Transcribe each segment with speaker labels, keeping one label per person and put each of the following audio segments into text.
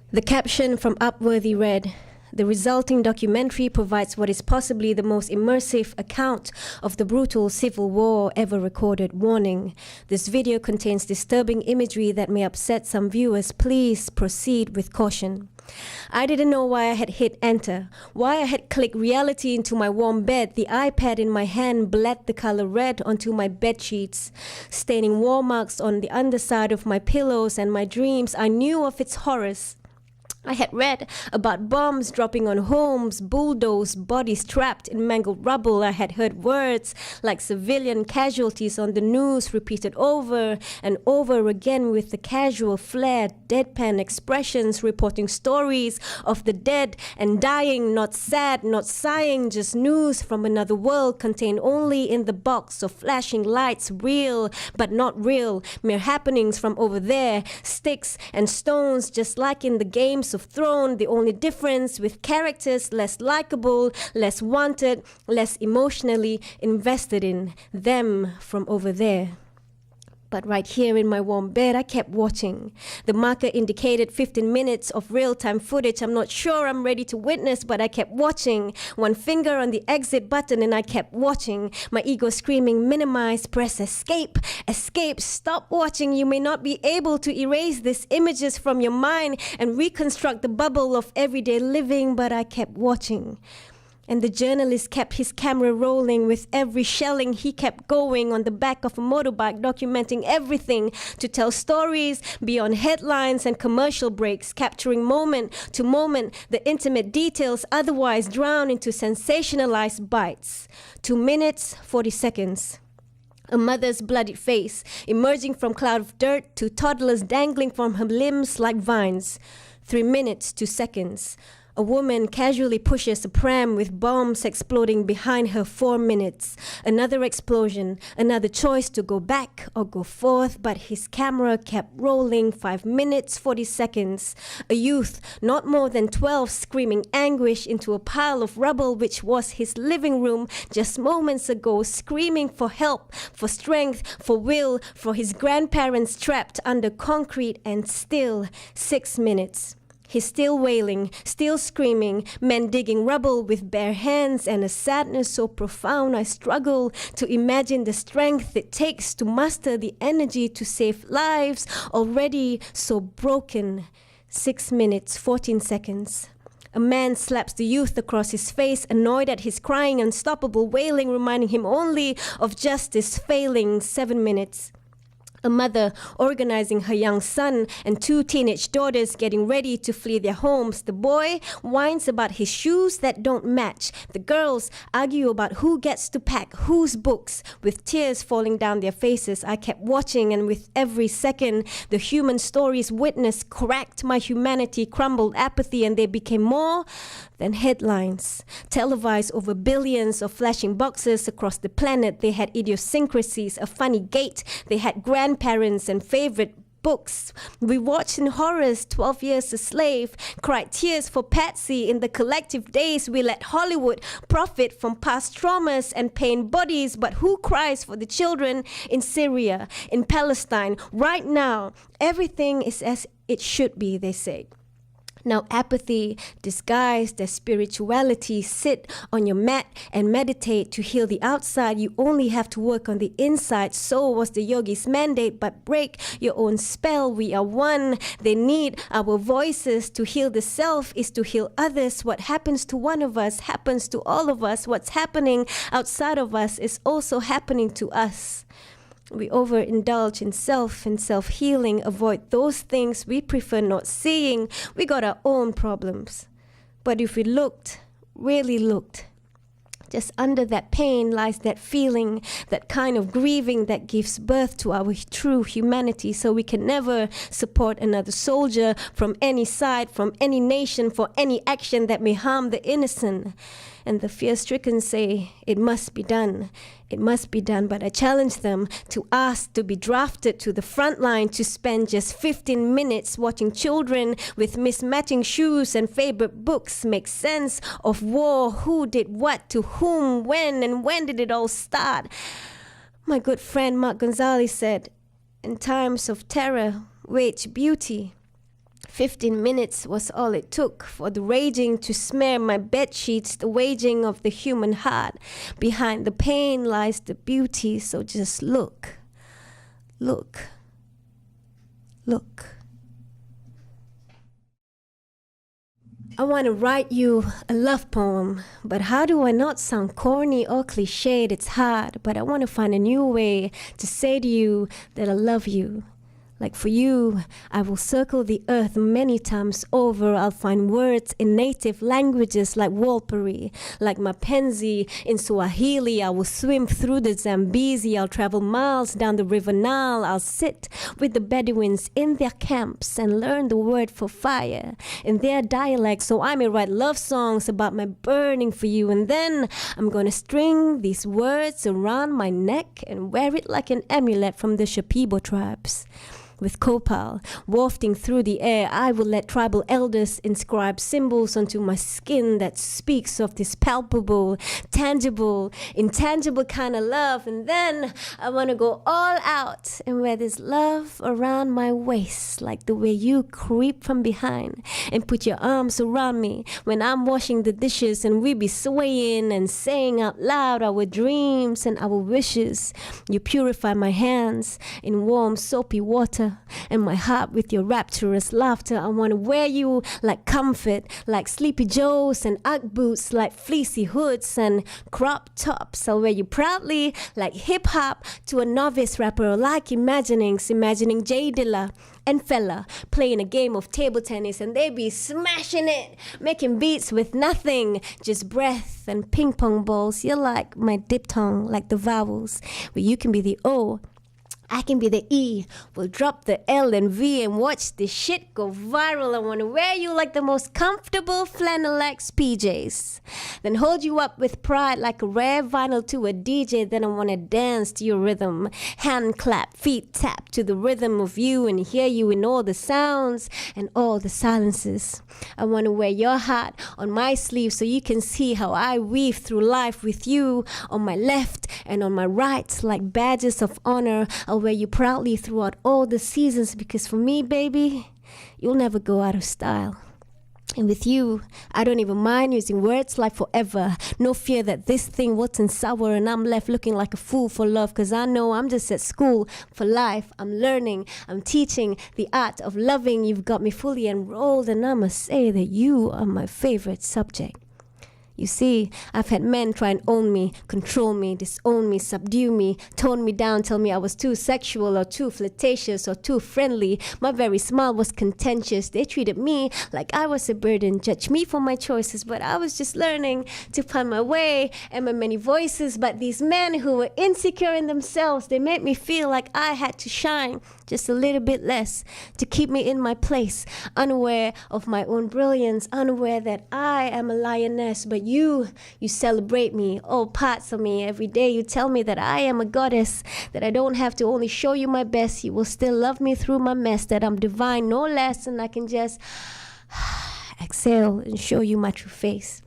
Speaker 1: The caption from Upworthy read, "The resulting documentary provides what is possibly the most immersive account of the brutal civil war ever recorded. Warning, this video contains disturbing imagery that may upset some viewers. Please proceed with caution." I didn't know why I had hit enter, why I had clicked reality into my warm bed. The iPad in my hand bled the color red onto my bed sheets, staining war marks on the underside of my pillows and my dreams. I knew of its horrors. I had read about bombs dropping on homes, bulldozed, bodies trapped in mangled rubble. I had heard words like civilian casualties on the news repeated over and over again with the casual flair, deadpan expressions, reporting stories of the dead and dying, not sad, not sighing, just news from another world contained only in the box of flashing lights, real but not real, mere happenings from over there, sticks and stones, just like in the games of Thrones. The only difference with characters less likable, less wanted, less emotionally invested in them from over there. But right here in my warm bed, I kept watching. The marker indicated 15 minutes of real-time footage. I'm not sure I'm ready to witness, but I kept watching. One finger on the exit button and I kept watching. My ego screaming, minimize, press escape, escape, stop watching. You may not be able to erase these images from your mind and reconstruct the bubble of everyday living, but I kept watching. And the journalist kept his camera rolling. With every shelling, he kept going on the back of a motorbike, documenting everything to tell stories beyond headlines and commercial breaks, capturing moment to moment the intimate details otherwise drowned into sensationalized bites. 2 minutes, 40 seconds. A mother's bloodied face emerging from cloud of dirt to toddlers dangling from her limbs like vines. 3 minutes, 2 seconds. A woman casually pushes a pram with bombs exploding behind her. 4 minutes. Another explosion, another choice to go back or go forth, but his camera kept rolling. 5 minutes, 40 seconds. A youth, not more than 12, screaming anguish into a pile of rubble which was his living room just moments ago, screaming for help, for strength, for will, for his grandparents trapped under concrete. And still 6 minutes. He's still wailing, still screaming, men digging rubble with bare hands, and a sadness so profound I struggle to imagine the strength it takes to muster the energy to save lives already so broken. 6 minutes, 14 seconds. A man slaps the youth across his face, annoyed at his crying, unstoppable wailing, reminding him only of justice failing. 7 minutes. A mother organizing her young son and 2 teenage daughters getting ready to flee their homes. The boy whines about his shoes that don't match. The girls argue about who gets to pack whose books, with tears falling down their faces. I kept watching, and with every second, the human stories witnessed cracked my humanity, crumbled apathy, and they became more than headlines. Televised over billions of flashing boxes across the planet, they had idiosyncrasies, a funny gait. They had grandparents and favorite books. We watched in horrors 12 Years a Slave, cried tears for Patsy. In the collective days, we let Hollywood profit from past traumas and pain bodies, but who cries for the children in Syria, in Palestine? Right now, everything is as it should be, they say. Now apathy disguised as spirituality. Sit on your mat and meditate to heal the outside. You only have to work on the inside. So was the yogi's mandate, but break your own spell. We are one. They need our voices. To heal the self is to heal others. What happens to one of us happens to all of us. What's happening outside of us is also happening to us. We overindulge in self and self-healing, avoid those things we prefer not seeing. We got our own problems. But if we looked, really looked, just under that pain lies that feeling, that kind of grieving that gives birth to our true humanity. So we can never support another soldier from any side, from any nation, for any action that may harm the innocent. And the fear-stricken say, it must be done. It must be done. But I challenge them to ask to be drafted to the front line, to spend just 15 minutes watching children with mismatching shoes and favorite books make sense of war. Who did what to whom, when, and when did it all start? My good friend Mark Gonzalez said, in times of terror, wage beauty. 15 minutes was all it took for the raging to smear my bed sheets, the waging of the human heart. Behind the pain lies the beauty, so just look, look, look. I want to write you a love poem, but how do I not sound corny or cliched? It's hard, but I want to find a new way to say to you that I love you. Like for you, I will circle the earth many times over. I'll find words in native languages like Walpuri, like Mapenzi in Swahili. I will swim through the Zambezi. I'll travel miles down the River Nile. I'll sit with the Bedouins in their camps and learn the word for fire in their dialect, so I may write love songs about my burning for you. And then I'm gonna string these words around my neck and wear it like an amulet from the Shipibo tribes. With copal wafting through the air, I will let tribal elders inscribe symbols onto my skin that speaks of this palpable, tangible, intangible kind of love. And then I want to go all out and wear this love around my waist, like the way you creep from behind and put your arms around me when I'm washing the dishes, and we be swaying and saying out loud our dreams and our wishes. You purify my hands in warm soapy water and my heart with your rapturous laughter. I want to wear you like comfort, like Sleepy Joes and Ugg boots, like fleecy hoods and crop tops. I'll wear you proudly like hip-hop to a novice rapper, like imagining Jay Dilla and Fella playing a game of table tennis, and they be smashing it, making beats with nothing, just breath and ping pong balls. You're like my diphthong, like the vowels, where you can be the O, I can be the E. We'll drop the L and V and watch this shit go viral. I want to wear you like the most comfortable flannel-X PJs. Then hold you up with pride like a rare vinyl to a DJ. Then I want to dance to your rhythm. Hand clap, feet tap to the rhythm of you and hear you in all the sounds and all the silences. I want to wear your heart on my sleeve so you can see how I weave through life with you on my left and on my right like badges of honor. I'll wear you proudly throughout all the seasons, because for me, baby, you'll never go out of style. And with you, I don't even mind using words like forever. No fear that this thing wasn't sour and I'm left looking like a fool for love, because I know I'm just at school for life. I'm learning, I'm teaching the art of loving. You've got me fully enrolled, and I must say that you are my favorite subject. You see, I've had men try and own me, control me, disown me, subdue me, tone me down, tell me I was too sexual or too flirtatious or too friendly. My very smile was contentious. They treated me like I was a burden, judged me for my choices, but I was just learning to find my way and my many voices. But these men who were insecure in themselves, they made me feel like I had to shine just a little bit less to keep me in my place, unaware of my own brilliance, unaware that I am a lioness. But you celebrate me, all parts of me. Every day you tell me that I am a goddess, that I don't have to only show you my best, you will still love me through my mess, that I'm divine no less, and I can just exhale and show you my true face.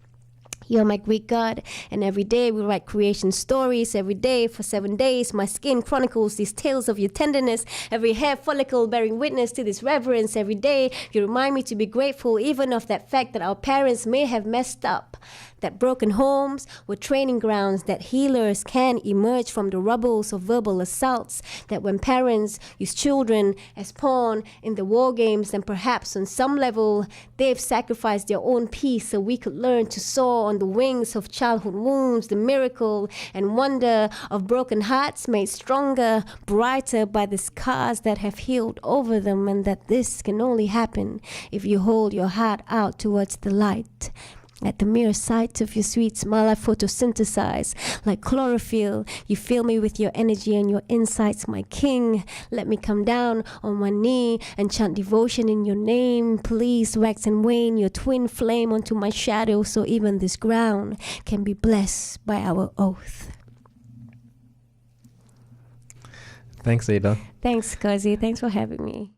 Speaker 1: You're my Greek god, and every day we write creation stories. Every day for 7 days, my skin chronicles these tales of your tenderness. Every hair follicle bearing witness to this reverence. Every day you remind me to be grateful, even of that fact that our parents may have messed up. That broken homes were training grounds, that healers can emerge from the rubbles of verbal assaults, that when parents use children as pawn in the war games, then perhaps on some level they've sacrificed their own peace so we could learn to soar on the wings of childhood wounds, the miracle and wonder of broken hearts made stronger, brighter by the scars that have healed over them, and that this can only happen if you hold your heart out towards the light. At the mere sight of your sweet smile, I photosynthesize like chlorophyll. You fill me with your energy and your insights, my king. Let me come down on one knee and chant devotion in your name. Please wax and wane your twin flame onto my shadow, so even this ground can be blessed by our oath.
Speaker 2: Thanks, Ada.
Speaker 1: Thanks, Cosi. Thanks for having me.